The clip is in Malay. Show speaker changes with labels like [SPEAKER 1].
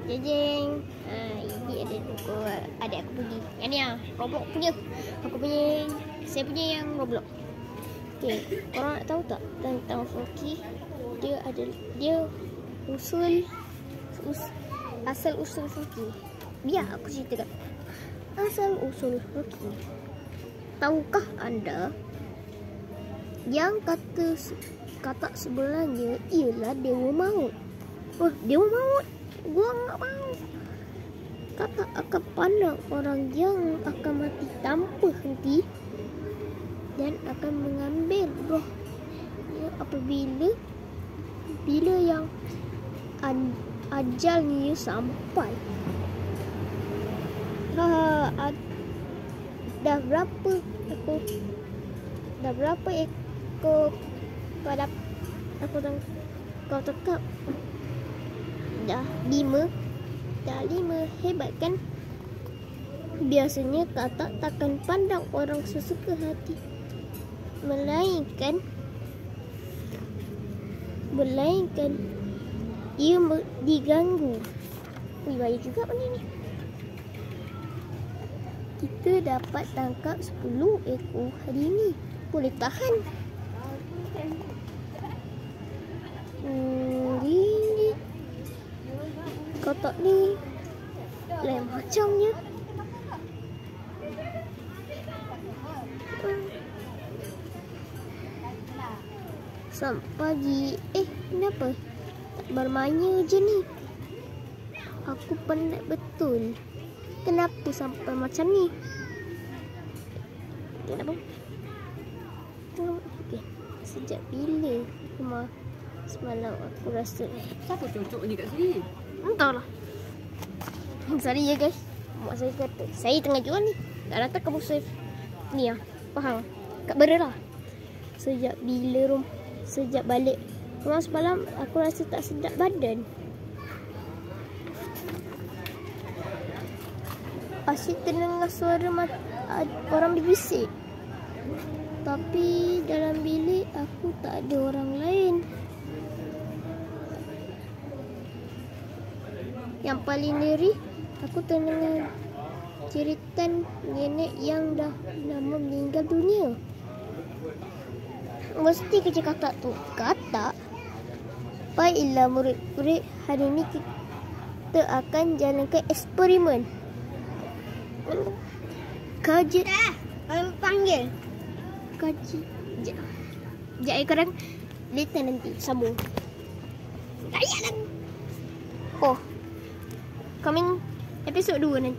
[SPEAKER 1] Jeng. Ini ada buku adik aku pergi. Yang ni Roblox punya. Aku punya, saya punya yang Roblox. Okay, korang nak tahu tak tentang Forky? Dia asal usul Forky. Biar aku ceritakan. Asal usul Forky. Tahukah anda yang kata sebenarnya ialah Dewa Maut? Oh, Dewa Maut? Gua enggak mau. Kata akan pandang orang yang akan mati tanpa henti dan akan mengambil roh apabila yang ajalnya sampai. Dah berapa ekor pada aku kau tekap? Dah 5. Hebat kan? Biasanya katak takkan pandang orang sesuka hati, melainkan ia diganggu. Bahaya juga benda ni. Kita dapat tangkap 10 ekor hari ni. Boleh tahan. Kotak ni lain macamnya. Sampai pagi. Kenapa? Tak bermain je ni. Aku penat betul. Kenapa sampai macam ni? Kenapa? Okay. Sejak bila semalam aku rasa
[SPEAKER 2] siapa cocok ni kat sini?
[SPEAKER 1] Entahlah. Sorry ya guys. Mak saya kata saya tengah jual ni. Tak datang kamu save ni Pahang kat Bera lah. Sejak balik rumah semalam aku rasa tak sedap badan. Asyik terdengar suara orang berbisik. Tapi dalam bilik aku tak ada orang lain. Yang paling ngeri, aku terdengar jeritan nenek yang dah lama meninggal dunia. Mesti kerja kakak tu. Kata, baiklah murid-murid, hari ni kita akan jalankan eksperimen. Kaji. Panggil. Kaji. Sekejap korang. Later nanti. Sambung. Tak payah lah. Oh. Coming episode 2 nanti.